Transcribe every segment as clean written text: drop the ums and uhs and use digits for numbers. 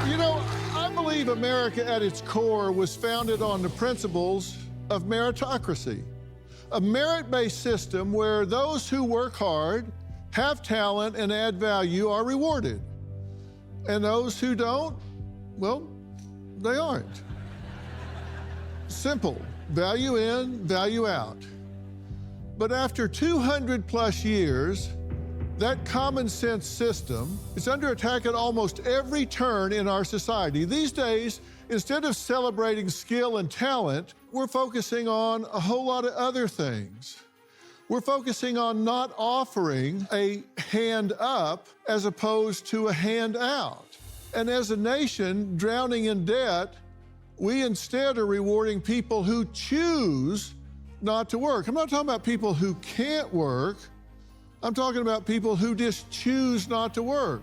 You know, I believe America at its core was founded on the principles of meritocracy, a merit-based system where those who work hard, have talent, and add value are rewarded. And those who don't, well, they aren't. Simple, value in, value out. But after 200 plus years, that common sense system is under attack at almost every turn in our society. These days, instead of celebrating skill and talent, we're focusing on a whole lot of other things. We're focusing on not offering a hand up as opposed to a hand out. And as a nation drowning in debt, we instead are rewarding people who choose not to work. I'm not talking about people who can't work. I'm talking about people who just choose not to work.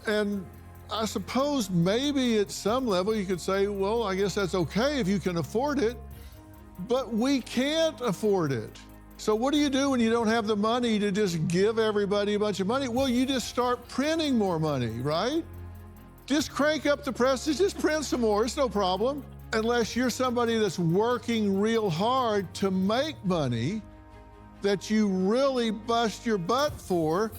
And I suppose maybe at some level you could say, well, I guess that's okay if you can afford it, but we can't afford it. So what do you do when you don't have the money to just give everybody a bunch of money? Well, you just start printing more money, right? Just crank up the presses, just print some more, it's no problem. Unless you're somebody that's working real hard to make money that you really bust your butt for,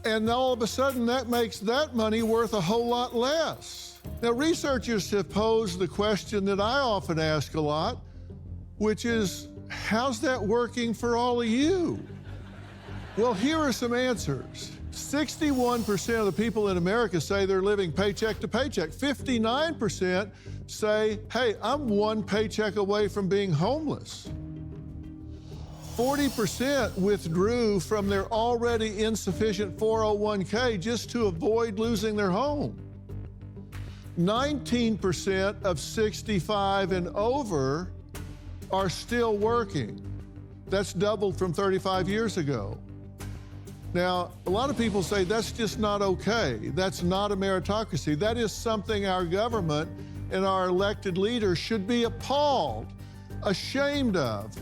and all of a sudden that makes that money worth a whole lot less. Now, researchers have posed the question that I often ask a lot, which is, how's that working for all of you? Well, here are some answers. 61% of the people in America say they're living paycheck to paycheck. 59% say, hey, I'm one paycheck away from being homeless. 40% withdrew from their already insufficient 401k just to avoid losing their home. 19% of 65 and over are still working. That's doubled from 35 years ago. Now, a lot of people say that's just not okay. That's not a meritocracy. That is something our government and our elected leaders should be appalled, ashamed of,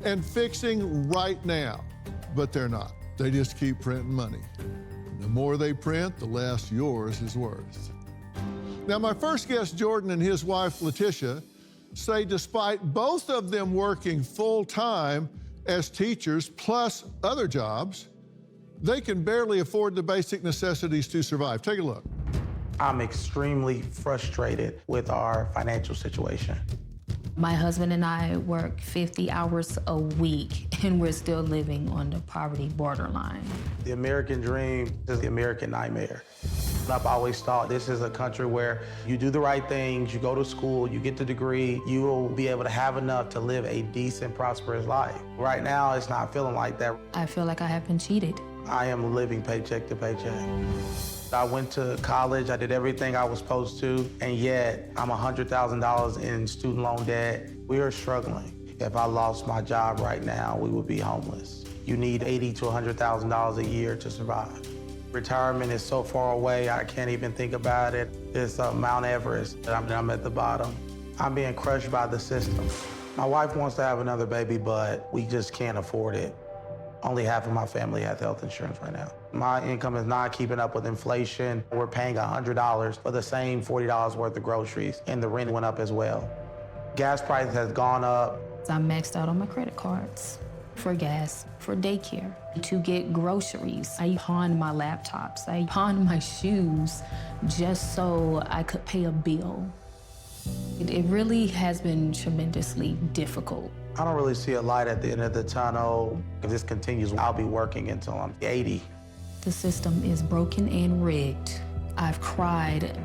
and fixing right now. But they're not. They just keep printing money. The more they print, the less yours is worth. Now, my first guest, Jordan, and his wife, Letitia, say despite both of them working full-time as teachers plus other jobs, they can barely afford the basic necessities to survive. Take a look. I'm extremely frustrated with our financial situation. My husband and I work 50 hours a week, and we're still living on the poverty borderline. The American dream is the American nightmare. I've always thought this is a country where you do the right things, you go to school, you get the degree, you will be able to have enough to live a decent, prosperous life. Right now, it's not feeling like that. I feel like I have been cheated. I am living paycheck to paycheck. I went to college, I did everything I was supposed to, and yet I'm $100,000 in student loan debt. We are struggling. If I lost my job right now, we would be homeless. You need $80,000 to $100,000 a year to survive. Retirement is so far away, I can't even think about it. It's Mount Everest, and I'm at the bottom. I'm being crushed by the system. My wife wants to have another baby, but we just can't afford it. Only half of my family has health insurance right now. My income is not keeping up with inflation. We're paying $100 for the same $40 worth of groceries, and the rent went up as well. Gas prices has gone up. I'm maxed out on my credit cards for gas, for daycare. To get groceries, I pawned my laptops, I pawned my shoes just so I could pay a bill. It really has been tremendously difficult. I don't really see a light at the end of the tunnel. If this continues, I'll be working until I'm 80. The system is broken and rigged. I've cried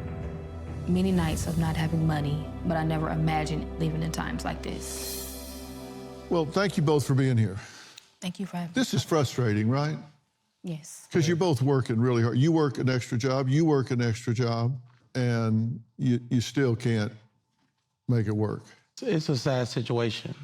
many nights of not having money, but I never imagined living in times like this. Well, thank you both for being here. Thank you for having me. This is frustrating, right? Yes. Because you're both working really hard. You work an extra job, you work an extra job, and you still can't make it work. It's a sad situation.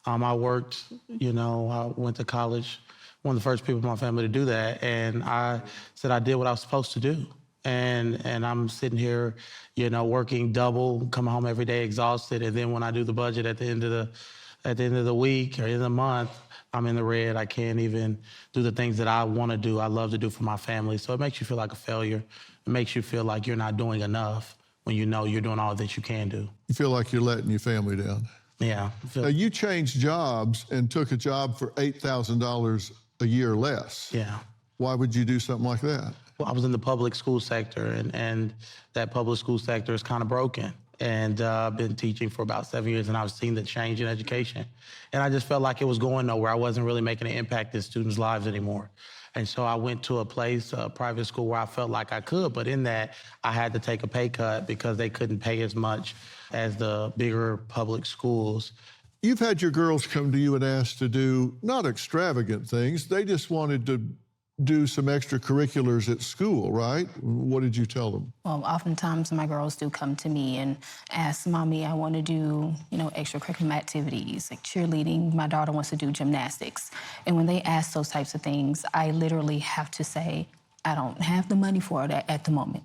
I worked, I went to college, one of the first people in my family to do that, and I said I did what I was supposed to do. And I'm sitting here, working double, coming home every day exhausted, and then when I do the budget at the end of the week or end of the month, I'm in the red. I can't even do the things that I want to do, I love to do for my family. So it makes you feel like a failure. It makes you feel like you're not doing enough when you know you're doing all that you can do. You feel like you're letting your family down. Yeah. Now, you changed jobs and took a job for $8,000 a year less. Yeah. Why would you do something like that? Well, I was in the public school sector, and that public school sector is kind of broken. And I've been teaching for about 7 years, and I've seen the change in education. And I just felt like it was going nowhere. I wasn't really making an impact in students' lives anymore. And so I went to a place, a private school, where I felt like I could, but in that, I had to take a pay cut because they couldn't pay as much as the bigger public schools. You've had your girls come to you and ask to do not extravagant things. They just wanted to do some extracurriculars at school, right? What did you tell them? Well, oftentimes my girls do come to me and ask, Mommy, I want to do, extracurricular activities, like cheerleading. My daughter wants to do gymnastics. And when they ask those types of things, I literally have to say, I don't have the money for it at the moment.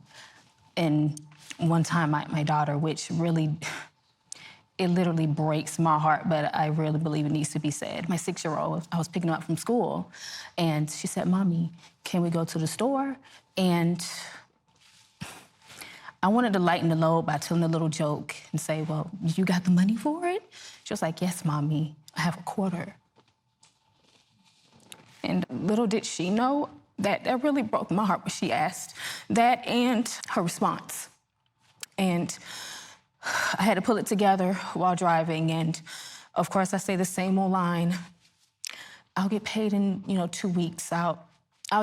And one time my daughter, which really, it literally breaks my heart, but I really believe it needs to be said. My 6-year-old, I was picking her up from school, and she said, Mommy, can we go to the store? And I wanted to lighten the load by telling a little joke and say, well, you got the money for it? She was like, yes, Mommy, I have a quarter. And little did she know that really broke my heart when she asked that and her response. And I had to pull it together while driving, and of course I say the same old line. I'll get paid in 2 weeks. I'll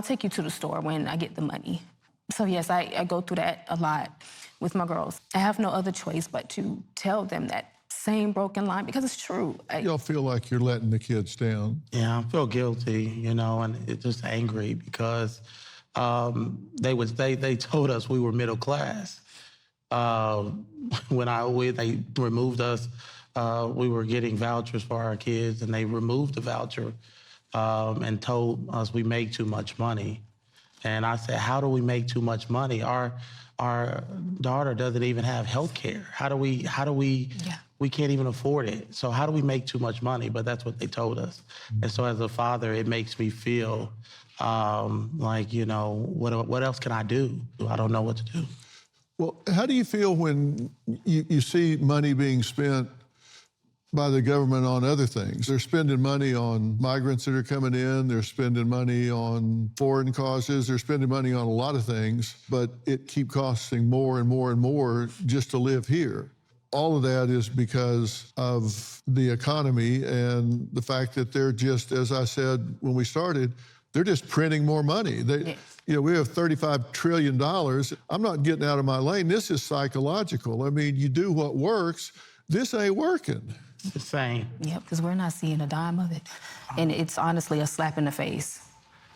take you to the store when I get the money. So yes, I go through that a lot with my girls. I have no other choice but to tell them that same broken line because it's true. Y'all feel like you're letting the kids down? Yeah, I feel guilty, and it's just angry because they told us we were middle class. When they removed us, we were getting vouchers for our kids, and they removed the voucher and told us we make too much money. And I said, how do we make too much money? Our daughter doesn't even have health care. How do we, we can't even afford it. So how do we make too much money? But that's what they told us. And so as a father, it makes me feel like, what else can I do? I don't know what to do. Well, how do you feel when you see money being spent by the government on other things? They're spending money on migrants that are coming in. They're spending money on foreign causes. They're spending money on a lot of things, but it keeps costing more and more and more just to live here. All of that is because of the economy and the fact that they're just, as I said when we started, they're just printing more money. We have $35 trillion. I'm not getting out of my lane. This is psychological. I mean, you do what works. This ain't working. It's the same. Yep, because we're not seeing a dime of it. And it's honestly a slap in the face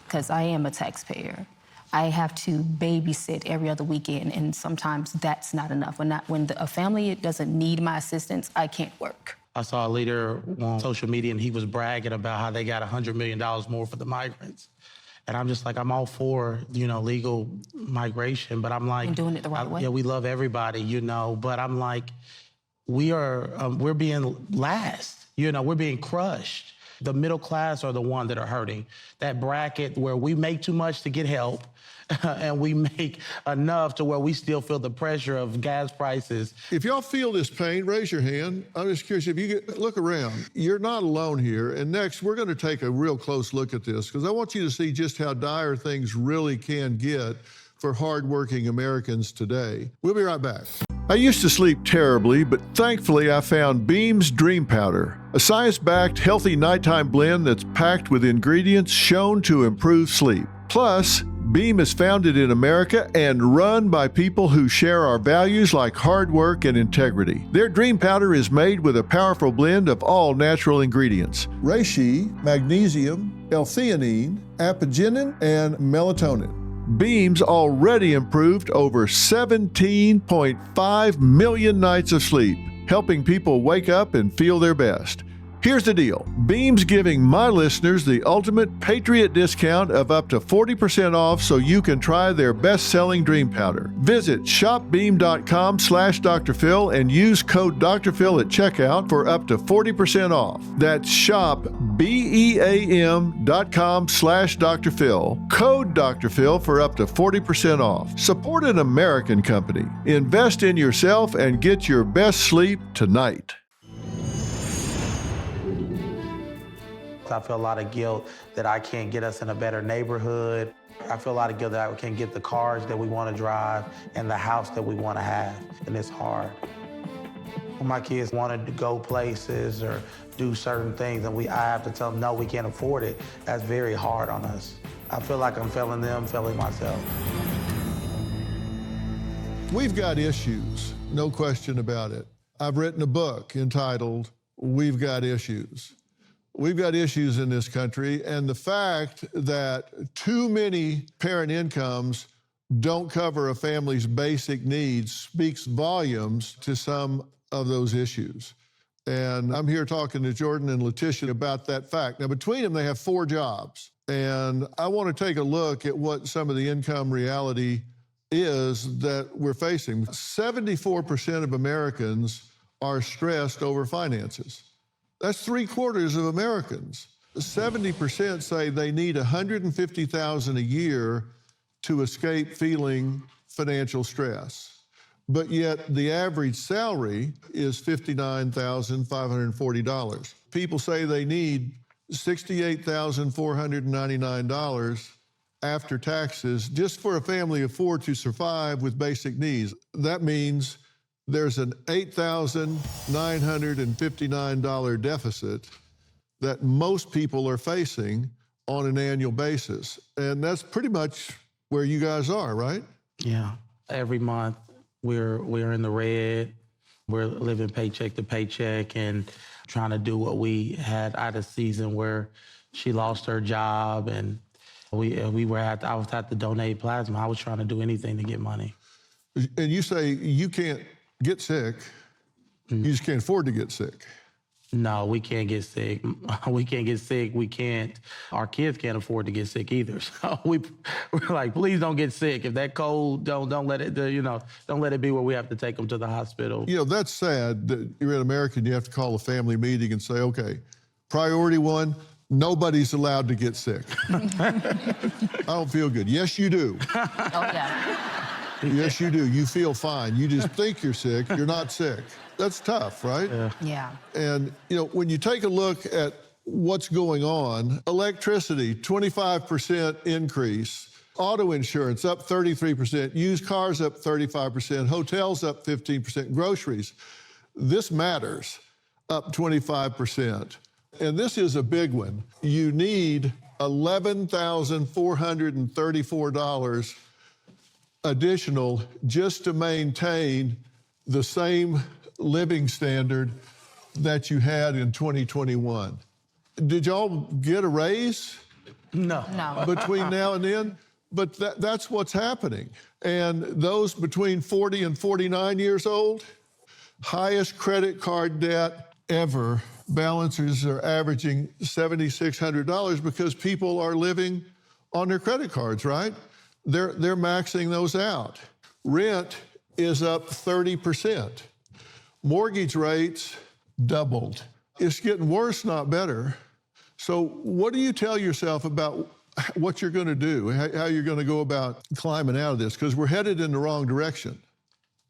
because I am a taxpayer. I have to babysit every other weekend, and sometimes that's not enough. When a family doesn't need my assistance, I can't work. I saw a leader on social media, and he was bragging about how they got $100 million more for the migrants. And I'm just like, I'm all for, legal migration, but I'm like... And doing it the right way. Yeah, we love everybody, but I'm like, we're being last, we're being crushed. The middle class are the ones that are hurting. That bracket where we make too much to get help and we make enough to where we still feel the pressure of gas prices. If y'all feel this pain, raise your hand. I'm just curious, look around. You're not alone here. And next, we're going to take a real close look at this because I want you to see just how dire things really can get for hardworking Americans today. We'll be right back. I used to sleep terribly, but thankfully I found Beam's Dream Powder, a science-backed, healthy nighttime blend that's packed with ingredients shown to improve sleep. Plus, Beam is founded in America and run by people who share our values like hard work and integrity. Their Dream Powder is made with a powerful blend of all natural ingredients: reishi, magnesium, L-theanine, apigenin, and melatonin. Beam's already improved over 17.5 million nights of sleep, helping people wake up and feel their best. Here's the deal. Beam's giving my listeners the ultimate Patriot discount of up to 40% off so you can try their best-selling dream powder. Visit shopbeam.com/Dr. Phil and use code Dr. Phil at checkout for up to 40% off. That's shopbeam.com/Dr. Phil. Code Dr. Phil for up to 40% off. Support an American company. Invest in yourself and get your best sleep tonight. I feel a lot of guilt that I can't get us in a better neighborhood. I feel a lot of guilt that I can't get the cars that we want to drive and the house that we want to have, and it's hard. When my kids wanted to go places or do certain things, and I have to tell them, no, we can't afford it. That's very hard on us. I feel like I'm failing them, failing myself. We've got issues, no question about it. I've written a book entitled, We've Got Issues. We've got issues in this country, and the fact that too many parent incomes don't cover a family's basic needs speaks volumes to some of those issues. And I'm here talking to Jordan and Letitia about that fact. Now, between them, they have 4 jobs. And I want to take a look at what some of the income reality is that we're facing. 74% of Americans are stressed over finances. That's 3/4 of Americans. 70% say they need $150,000 a year to escape feeling financial stress. But yet the average salary is $59,540. People say they need $68,499 after taxes just for a family of 4 to survive with basic needs. That means there's an $8,959 deficit that most people are facing on an annual basis. And that's pretty much where you guys are, right? Yeah. Every month we're in the red. We're living paycheck to paycheck and trying to do what we had. I had a season where she lost her job and I was had to donate plasma. I was trying to do anything to get money. And you say you can't get sick. You just can't afford to get sick. No, we can't get sick. We can't get sick. We can't. Our kids can't afford to get sick either. So we're like, please don't get sick. If that cold, don't let it. Don't let it be where we have to take them to the hospital. You know, that's sad that you're an American. You have to call a family meeting and say, okay, priority 1, nobody's allowed to get sick. I don't feel good. Yes, you do. Oh, yeah. Yes, you do. You feel fine. You just think you're sick. You're not sick. That's tough, right? Yeah. And, you know, when you take a look at what's going on, electricity, 25% increase, auto insurance up 33%, used cars up 35%, hotels up 15%, groceries. This matters, up 25%. And this is a big one. You need $11,434 additional just to maintain the same living standard that you had in 2021. Did y'all get a raise? No. Between now and then? But that's what's happening. And those between 40 and 49 years old, highest credit card debt ever. Balances are averaging $7,600 because people are living on their credit cards, right? They're maxing those out. Rent is up 30%. Mortgage rates doubled. It's getting worse, not better. So what do you tell yourself about what you're going to do, how you're going to go about climbing out of this? Because we're headed in the wrong direction.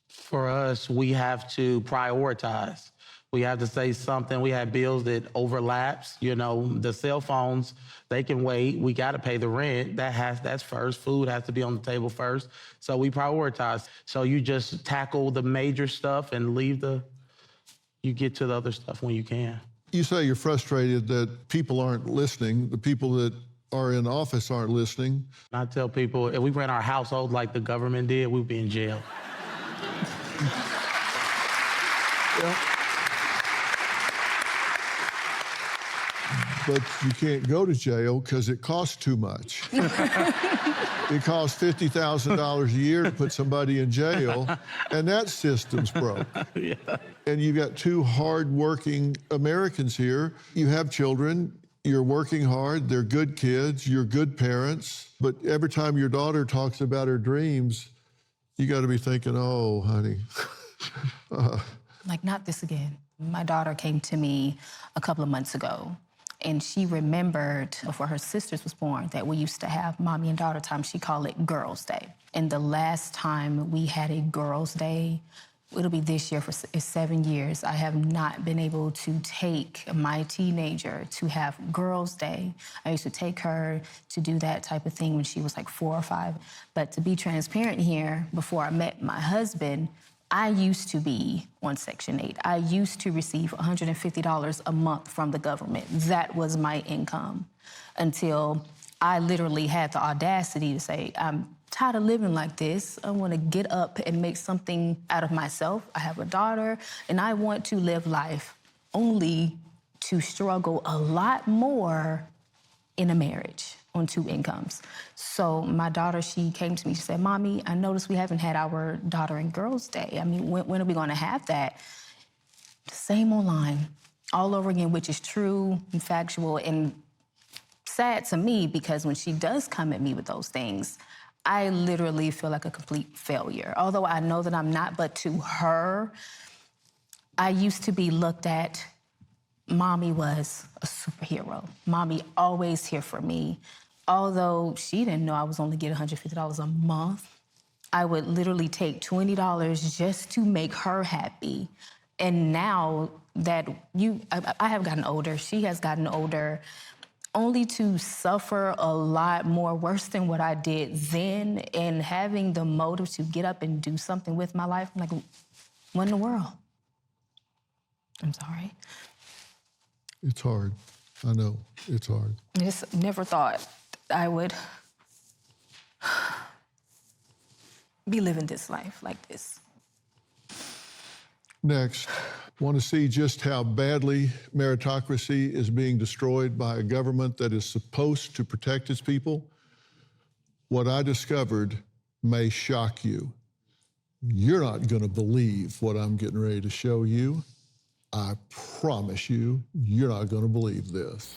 For us, we have to prioritize. We have to say something. We have bills that overlaps. You know, the cell phones, they can wait. We got to pay the rent. That's first. Food has to be on the table first. So we prioritize. So you just tackle the major stuff and you get to the other stuff when you can. You say you're frustrated that people aren't listening. The people that are in office aren't listening. I tell people, if we ran our household like the government did, we'd be in jail. Yeah. but you can't go to jail because it costs too much. It costs $50,000 a year to put somebody in jail, and that system's broke. Yeah. And you've got two hard-working Americans here. You have children, you're working hard, they're good kids, you're good parents, but every time your daughter talks about her dreams, you got to be thinking, oh, honey. Like, not this again. My daughter came to me a couple of months ago, and she remembered before her sisters was born that we used to have mommy and daughter time. She called it Girls' Day. And the last time we had a Girls' Day, it'll be this year for 7 years, I have not been able to take my teenager to have Girls' Day. I used to take her to do that type of thing when she was like 4 or 5. But to be transparent here, before I met my husband, I used to be on Section 8. I used to receive $150 a month from the government. That was my income until I literally had the audacity to say, I'm tired of living like this. I want to get up and make something out of myself. I have a daughter, and I want to live life only to struggle a lot more in a marriage on 2 incomes. So my daughter, she came to me, she said, Mommy, I noticed we haven't had our Daughter and Girls Day. I mean, when are we gonna have that? The same old line, all over again, which is true and factual and sad to me, because when she does come at me with those things, I literally feel like a complete failure. Although I know that I'm not, but to her, I used to be looked at, Mommy was a superhero. Mommy always here for me. Although she didn't know I was only getting $150 a month, I would literally take $20 just to make her happy. And now that I have gotten older, she has gotten older, only to suffer a lot more worse than what I did then, and having the motive to get up and do something with my life, I'm like, what in the world? I'm sorry. It's hard. I know, it's hard. I just never thought I would be living this life like this. Next, want to see just how badly meritocracy is being destroyed by a government that is supposed to protect its people? What I discovered may shock you. You're not going to believe what I'm getting ready to show you. I promise you, you're not going to believe this.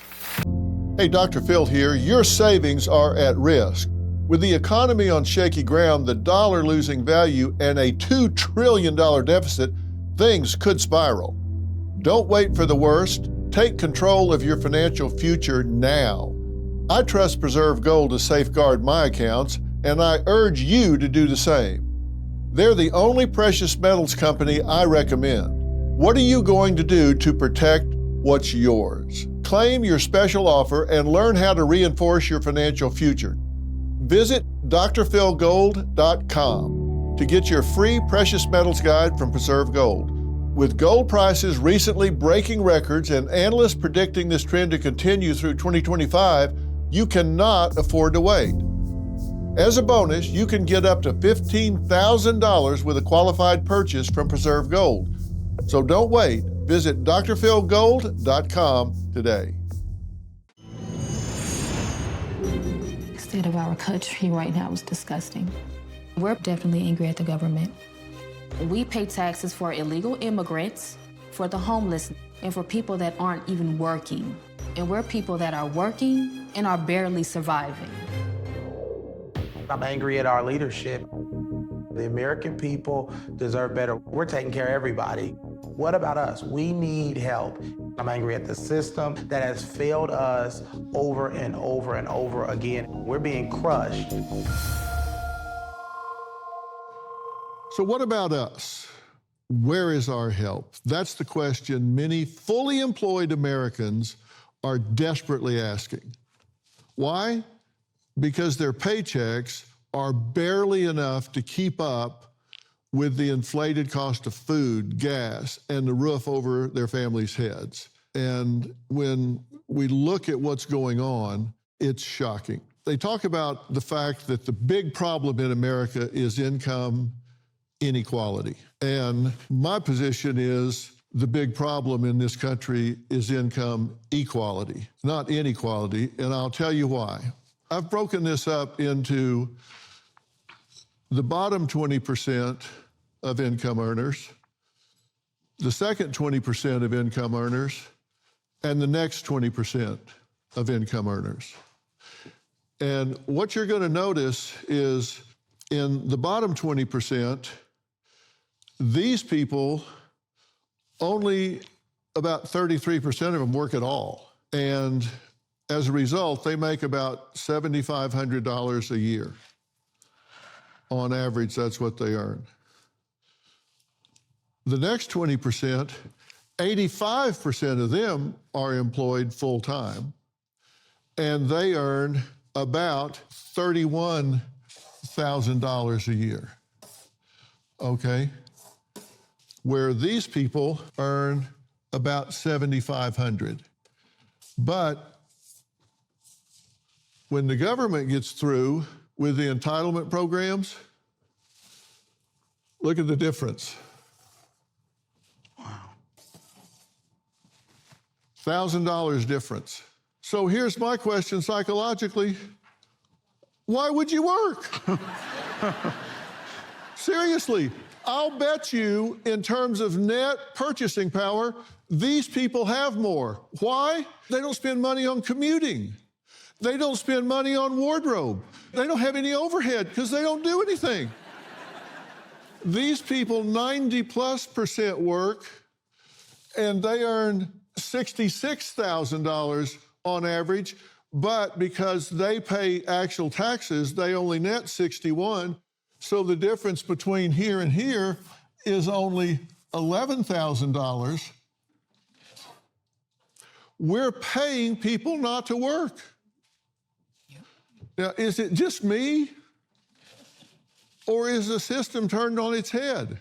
Hey, Dr. Phil here. Your savings are at risk. With the economy on shaky ground, the dollar losing value, and a $2 trillion deficit, things could spiral. Don't wait for the worst. Take control of your financial future now. I trust Preserve Gold to safeguard my accounts, and I urge you to do the same. They're the only precious metals company I recommend. What are you going to do to protect what's yours? Claim your special offer and learn how to reinforce your financial future. Visit drphilgold.com to get your free precious metals guide from Preserve Gold. With gold prices recently breaking records and analysts predicting this trend to continue through 2025, you cannot afford to wait. As a bonus, you can get up to $15,000 with a qualified purchase from Preserve Gold. So don't wait. Visit drphilgold.com today. The state of our country right now is disgusting. We're definitely angry at the government. We pay taxes for illegal immigrants, for the homeless, and for people that aren't even working. And we're people that are working and are barely surviving. I'm angry at our leadership. The American people deserve better. We're taking care of everybody. What about us? We need help. I'm angry at the system that has failed us over and over and over again. We're being crushed. So what about us? Where is our help? That's the question many fully employed Americans are desperately asking. Why? Because their paychecks are barely enough to keep up with the inflated cost of food, gas, and the roof over their families' heads. And when we look at what's going on, it's shocking. They talk about the fact that the big problem in America is income inequality. And my position is the big problem in this country is income equality, not inequality, and I'll tell you why. I've broken this up into the bottom 20% of income earners, the second 20% of income earners, and the next 20% of income earners. And what you're going to notice is in the bottom 20%, these people, only about 33% of them work at all. And as a result, they make about $7,500 a year. On average, that's what they earn. The next 20%, 85% of them are employed full-time, and they earn about $31,000 a year, okay? Where these people earn about $7,500. But when the government gets through with the entitlement programs, look at the difference. Wow. $1,000 difference. So here's my question psychologically. Why would you work? Seriously, I'll bet you in terms of net purchasing power, these people have more. Why? They don't spend money on commuting. They don't spend money on wardrobe. They don't have any overhead because they don't do anything. These people, 90+% work, and they earn $66,000 on average, but because they pay actual taxes, they only net 61. So the difference between here and here is only $11,000. We're paying people not to work. Now, is it just me? Or is the system turned on its head?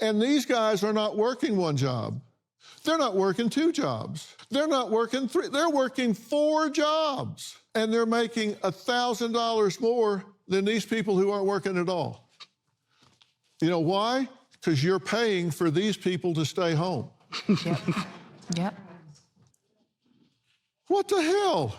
And these guys are not working one job. They're not working two jobs. They're not working three. They're working 4 jobs. And they're making $1,000 more than these people who aren't working at all. You know why? Because you're paying for these people to stay home. Yep. What the hell?